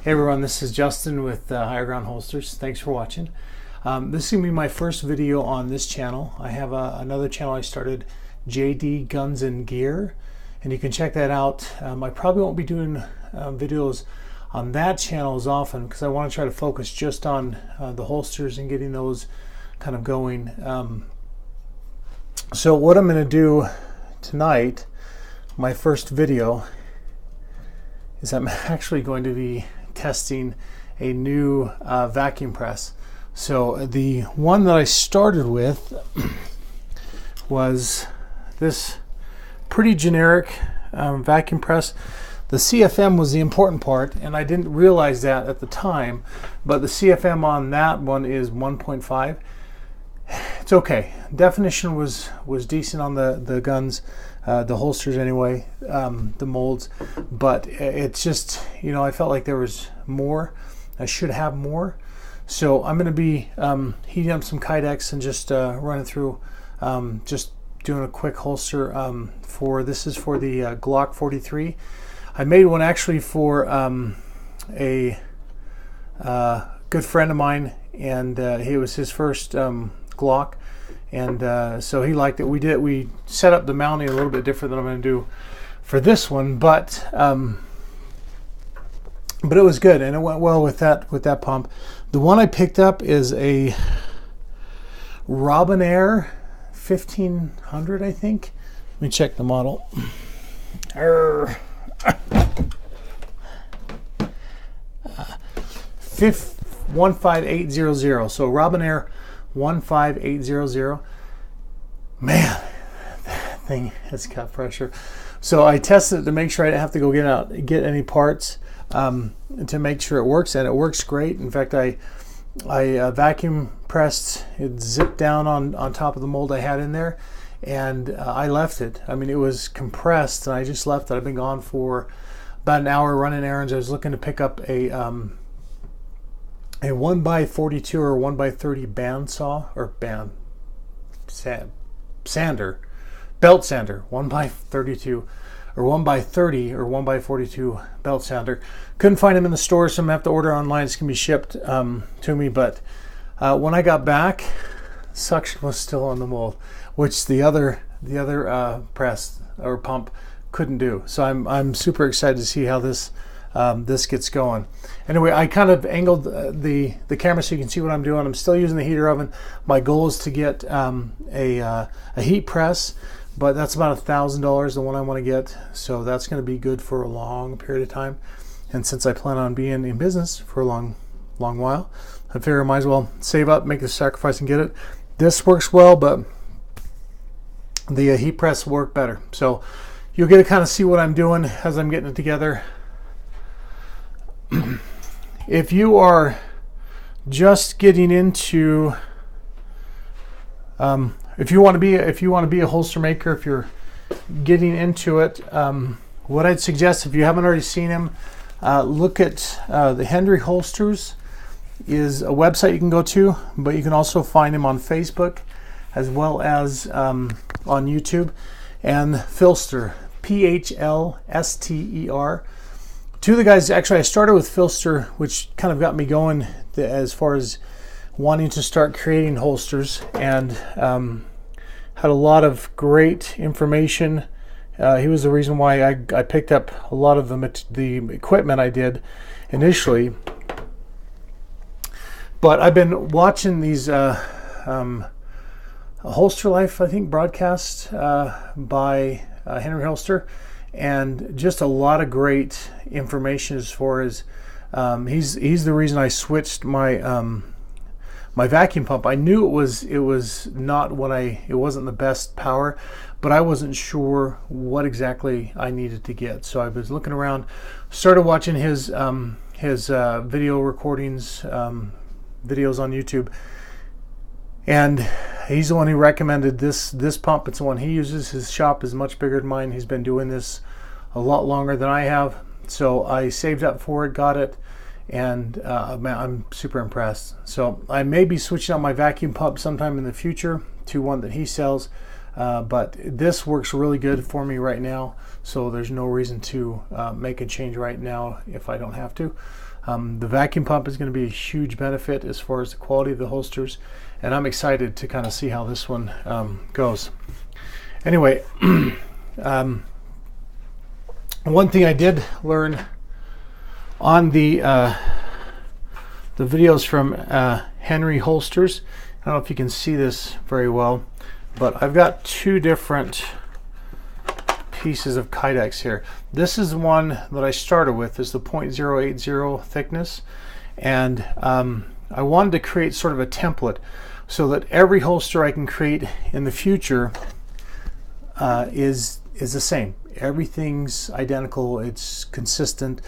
Hey everyone, this is Justin with Higher Ground Holsters. Thanks for watching. This is going to be my first video on this channel. I have another channel I started, JD Guns and Gear, and you can check that out. I probably won't be doing videos on that channel as often because I want to try to focus just on the holsters and getting those kind of going. So what I'm going to do tonight, my first video, is I'm actually going to be testing a new vacuum press. So the one that I started with was this pretty generic vacuum press. The CFM was the important part, and I didn't realize that at the time, but the CFM on that one is 1.5. It's okay. Definition was decent on the guns, the holsters anyway, the molds, but it's just, you know, I felt like there was more. I should have more. So I'm going to be heating up some Kydex and just running through, just doing a quick holster this is for the Glock 43. I made one actually for a good friend of mine, and it was his first Glock, and so he liked it. We set up the mounting a little bit different than I'm going to do for this one, but it was good and it went well with that pump. The one I picked up is a Robinair 1500, I think. Let me check the model. 15800. So Robinair 15800. Man, that thing has got pressure. So I tested it to make sure I didn't have to go get any parts to make sure it works, and it works great. In fact, I vacuum pressed it, zipped down on top of the mold I had in there, and I left it. I mean, it was compressed, and I just left it. I've been gone for about an hour running errands. I was looking to pick up a 1x42 or 1x30 bandsaw, or sander, belt sander, 1x32 or 1x30 or 1x42 belt sander. Couldn't find them in the store, so I'm gonna have to order online. It's gonna be shipped to me. But when I got back, suction was still on the mold, which the other press or pump couldn't do. So I'm super excited to see how this gets going. Anyway, I kind of angled the camera so you can see what I'm doing. I'm still using the heater oven. My goal is to get a heat press, but that's about $1,000, the one I want to get. So that's going to be good for a long period of time. And since I plan on being in business for a long while, I figure I might as well save up, make the sacrifice, and get it. This works well, but the heat press will work better. So you'll get to kind of see what I'm doing as I'm getting it together. If you are just getting into, if you want to be a holster maker, if you're getting into it, what I'd suggest, if you haven't already seen him, look at the Henry Holsters is a website you can go to, but you can also find him on Facebook as well as on YouTube, and Filster, Phlster. Two of the guys, actually, I started with Filster, which kind of got me going as far as wanting to start creating holsters, and had a lot of great information. He was the reason why I picked up a lot of the equipment I did initially. But I've been watching these Holster Life, I think, broadcast by Henry Holster, and just a lot of great information as far as he's the reason I switched my my vacuum pump. I knew it was not it wasn't the best power, but I wasn't sure what exactly I needed to get. So I was looking around, started watching his video recordings, videos on YouTube, and he's the one who recommended this pump. It's the one he uses. His shop is much bigger than mine. He's been doing this a lot longer than I have. So I saved up for it, got it, and man, I'm super impressed. So I may be switching out my vacuum pump sometime in the future to one that he sells. but this works really good for me right now, so there's no reason to make a change right now if I don't have to. The vacuum pump is going to be a huge benefit as far as the quality of the holsters, and I'm excited to kind of see how this one goes. Anyway, one thing I did learn on the videos from Henry Holsters, I don't know if you can see this very well, but I've got two different pieces of Kydex here. This is the one that I started with, is the 0.080 thickness, and I wanted to create sort of a template so that every holster I can create in the future is the same. Everything's identical, it's consistent.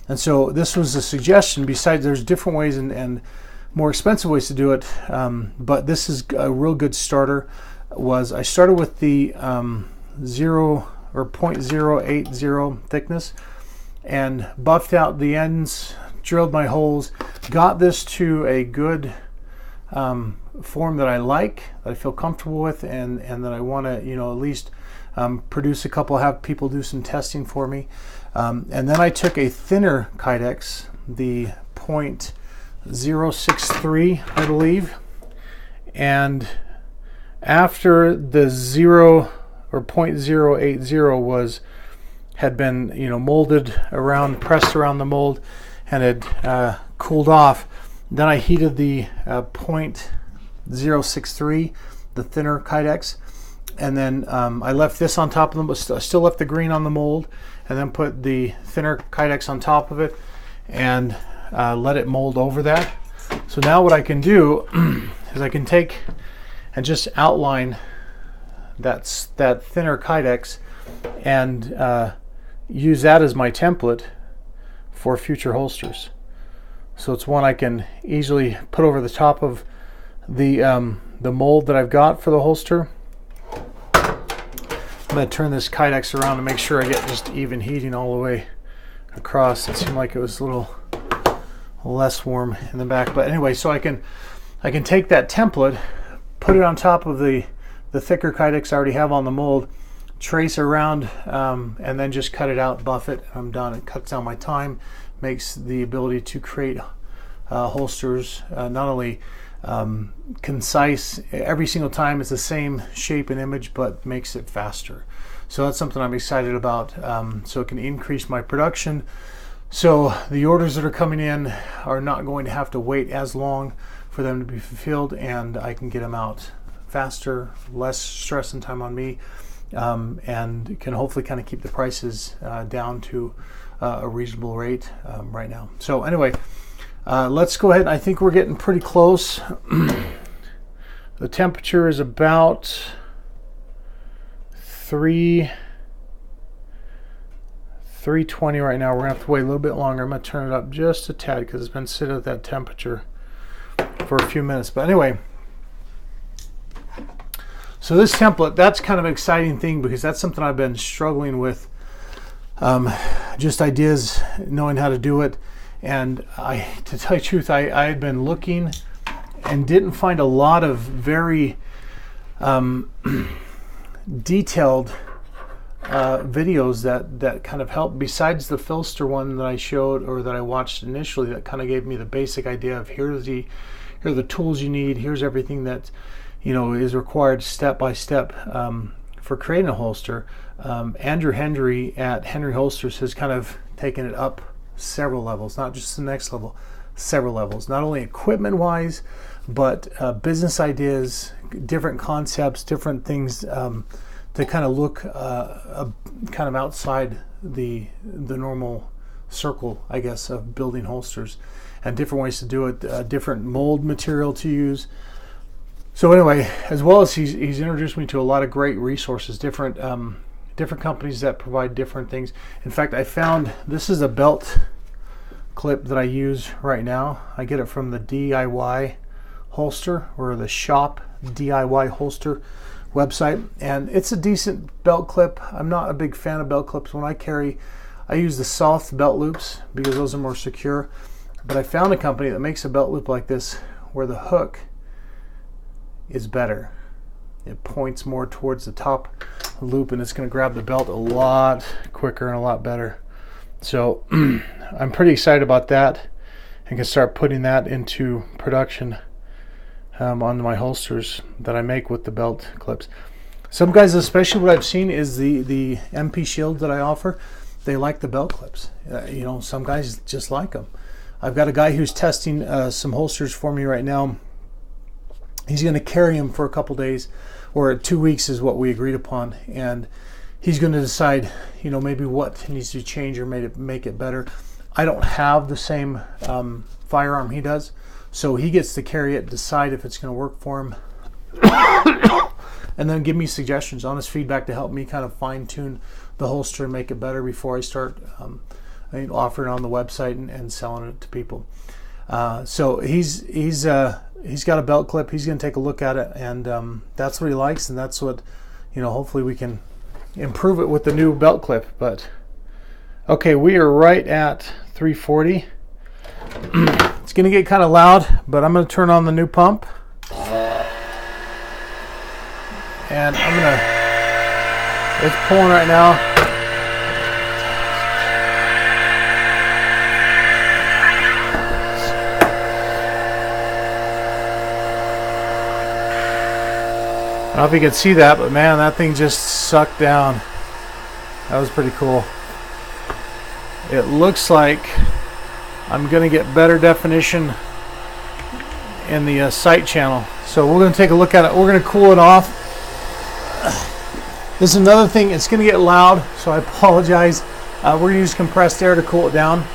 And so this was a suggestion. Besides, there's different ways and more expensive ways to do it, but this is a real good starter. I started with the 0.080 thickness and buffed out the ends, drilled my holes, got this to a good form that I like, that I feel comfortable with, and that I want to, at least produce a couple, have people do some testing for me. And then I took a thinner Kydex, the 0.063, I believe, and after the 0.080 had been molded around, pressed around the mold, and had cooled off, then I heated the 0.063, the thinner Kydex, and then I left this on top of them, but I still left the green on the mold, and then put the thinner Kydex on top of it and let it mold over that. So now what I can do is I can take and just outline that thinner Kydex and use that as my template for future holsters. So it's one I can easily put over the top of the mold that I've got for the holster. I'm going to turn this Kydex around to make sure I get just even heating all the way across. It seemed like it was a little less warm in the back, but anyway, so I can take that template, put it on top of the thicker Kydex I already have on the mold, trace around, and then just cut it out, buff it, I'm done. It cuts down my time, makes the ability to create holsters not only concise every single time, it's the same shape and image, but makes it faster. So that's something I'm excited about. So it can increase my production, so the orders that are coming in are not going to have to wait as long for them to be fulfilled, and I can get them out faster, less stress and time on me, and can hopefully kind of keep the prices down to a reasonable rate right now. So anyway, let's go ahead. I think we're getting pretty close. The temperature is about 320 right now. We're gonna have to wait a little bit longer. I'm gonna turn it up just a tad because it's been sitting at that temperature for a few minutes. But anyway, so this template, that's kind of an exciting thing because that's something I've been struggling with. Just ideas, knowing how to do it. And to tell you the truth, I had been looking and didn't find a lot of very detailed videos that kind of help, besides the Filster one that I showed or that I watched initially, that kind of gave me the basic idea of here are the tools you need, here's everything that is required step by step for creating a holster. Andrew Hendry at Henry Holsters has kind of taken it up several levels, not just the next level, several levels, not only equipment wise, but business ideas, different concepts, different things to kind of look kind of outside the normal circle, I guess, of building holsters, and different ways to do it, different mold material to use. So anyway, as well as he's introduced me to a lot of great resources, different companies that provide different things. In fact, I found this is a belt clip that I use right now. I get it from the DIY holster, or the shop DIY holster website, and it's a decent belt clip. I'm not a big fan of belt clips. When I use the soft belt loops because those are more secure, but I found a company that makes a belt loop like this where the hook is better. it points more towards the top loop, and it's going to grab the belt a lot quicker and a lot better. So I'm pretty excited about that, and can start putting that into production on my holsters that I make with the belt clips. Some guys, especially what I've seen is the MP shield that I offer, they like the belt clips. You know, some guys just like them. I've got a guy who's testing some holsters for me right now. He's going to carry them for a couple days, or 2 weeks is what we agreed upon, and he's going to decide, you know, maybe what needs to change or make it better. I don't have the same firearm he does, so he gets to carry it, decide if it's going to work for him, and then give me suggestions, honest feedback to help me kind of fine-tune the holster and make it better before I start offering it on the website and selling it to people. So he's got a belt clip. He's going to take a look at it, and that's what he likes, and that's what, you know, hopefully we can improve it with the new belt clip. But okay, we are right at 340. It's going to get kind of loud, but I'm going to turn on the new pump, and it's pulling right now. I don't know if you can see that, but man, that thing just sucked down. That was pretty cool. It looks like I'm going to get better definition in the sight channel. So we're going to take a look at it. We're going to cool it off. This is another thing. It's going to get loud, so I apologize. We're going to use compressed air to cool it down.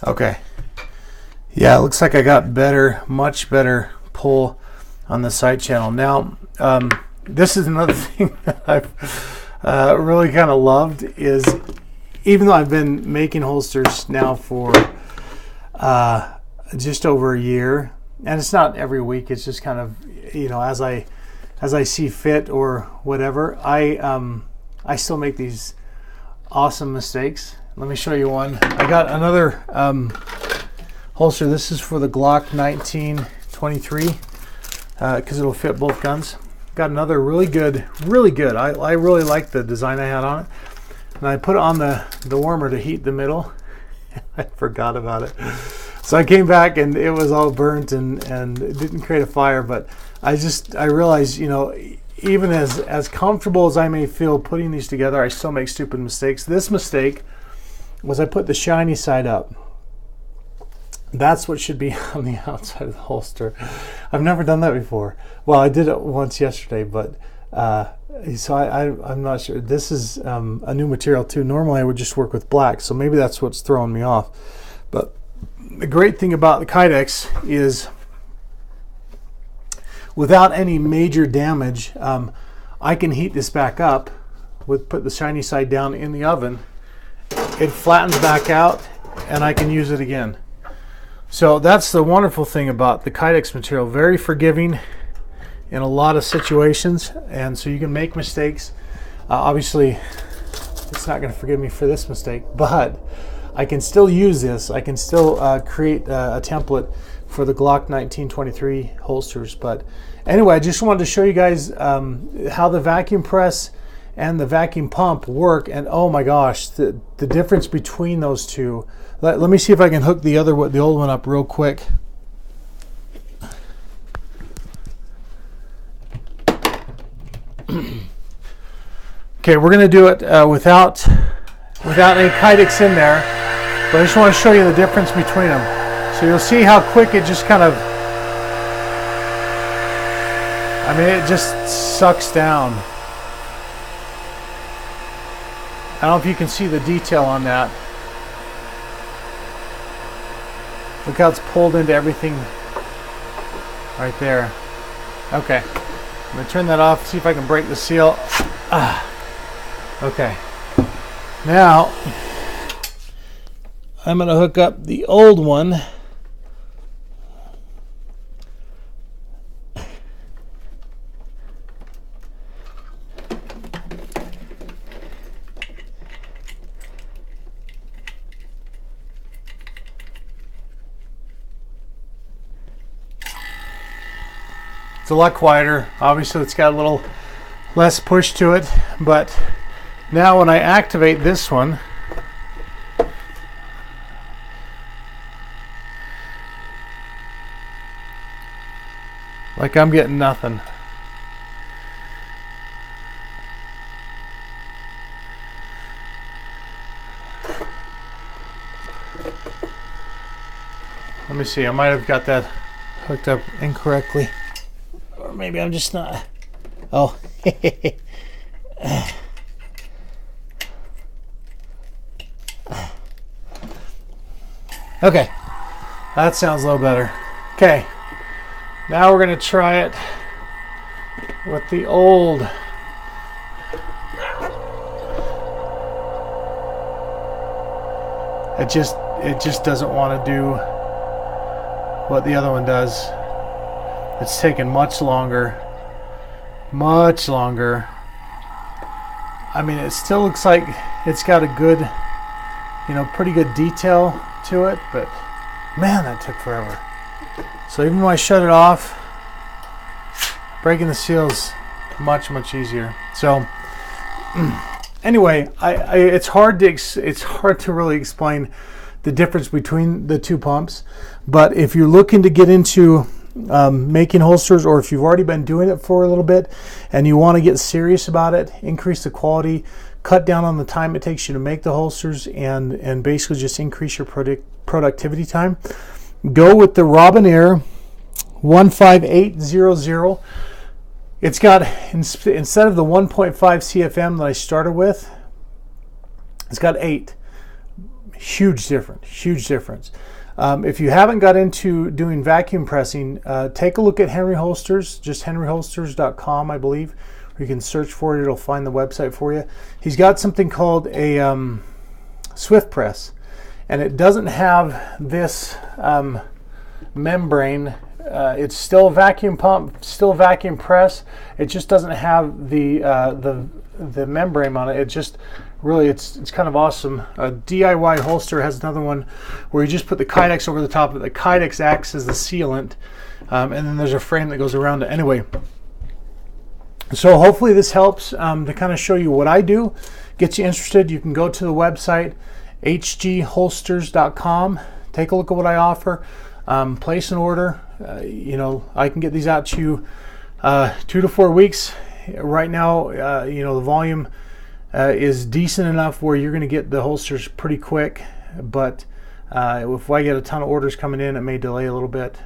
Okay. Yeah, it looks like I got better, much better pull on the side channel. Now, this is another thing that I've really kind of loved is, even though I've been making holsters now for just over a year, and it's not every week, it's just kind of, you know, as I see fit or whatever, I still make these awesome mistakes. Let me show you one. I got another holster. This is for the Glock 1923 because it'll fit both guns. Got another really good. I really like the design I had on it, and I put it on the warmer to heat the middle. I forgot about it, so I came back and it was all burnt and it didn't create a fire. But I realized, you know, even as comfortable as I may feel putting these together, I still make stupid mistakes. This mistake was I put the shiny side up. That's what should be on the outside of the holster. I've never done that before. Well, I did it once yesterday, but so I'm not sure. This is a new material too. Normally I would just work with black, so maybe that's what's throwing me off. But the great thing about the Kydex is, without any major damage, I can heat this back up put the shiny side down in the oven. It flattens back out and I can use it again. So that's the wonderful thing about the Kydex material. Very forgiving in a lot of situations, and so you can make mistakes. Obviously it's not going to forgive me for this mistake, but I can still use this. I can still create a template for the Glock 1923 holsters. But anyway, I just wanted to show you guys how the vacuum press and the vacuum pump work, and oh my gosh, the difference between those two. Let me see if I can hook the old one up real quick. Okay, we're going to do it without any Kydex in there, but I just want to show you the difference between them. So you'll see how quick it just kind of, I mean, it just sucks down. I don't know if you can see the detail on that. Look how it's pulled into everything right there. Okay, I'm going to turn that off, see if I can break the seal. Okay, now I'm going to hook up the old one. It's a lot quieter. Obviously, it's got a little less push to it, but now when I activate this one, like I'm getting nothing. Let me see, I might have got that hooked up incorrectly. Or maybe I'm just not. Oh. Okay, that sounds a little better. Okay, now we're going to try it with the old. It just doesn't want to do what the other one does. It's taken much longer. Much longer. I mean, it still looks like it's got a good, you know, pretty good detail to it, but man, that took forever. So even when I shut it off, breaking the seal's much easier. So anyway, it's hard to really explain the difference between the two pumps, but if you're looking to get into making holsters, or if you've already been doing it for a little bit and you want to get serious about it, increase the quality, cut down on the time it takes you to make the holsters, and basically just increase your productivity time, go with the Robinair 15800. It's got, instead of the 1.5 CFM that I started with, it's got 8. Huge difference. If you haven't got into doing vacuum pressing, take a look at Henry Holsters, just henryholsters.com, I believe. Or you can search for it, it'll find the website for you. He's got something called a Swift Press, and it doesn't have this membrane. It's still a vacuum pump, still vacuum press. It just doesn't have the membrane on it. It just really, it's kind of awesome. A DIY holster has another one where you just put the Kydex over the top of it. The Kydex acts as the sealant, and then there's a frame that goes around it. Anyway, so hopefully this helps to kind of show you what I do, get you interested. You can go to the website hgholsters.com, take a look at what I offer, place an order. You know, I can get these out to you 2 to 4 weeks. Right now, you know, the volume is decent enough where you're going to get the holsters pretty quick, but if I get a ton of orders coming in, it may delay a little bit.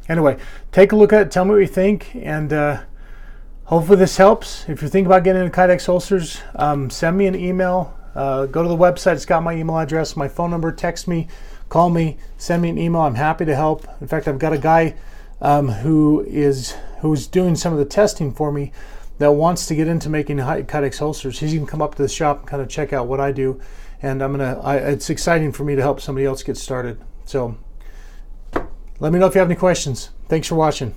Anyway, take a look at it, tell me what you think, and hopefully this helps. If you're thinking about getting into Kydex holsters, send me an email. Go to the website, it's got my email address, my phone number, text me, call me, send me an email. I'm happy to help. In fact, I've got a guy who's doing some of the testing for me that wants to get into making Kydex holsters. He's going to come up to the shop and kind of check out what I do, and it's exciting for me to help somebody else get started. So let me know if you have any questions. Thanks for watching.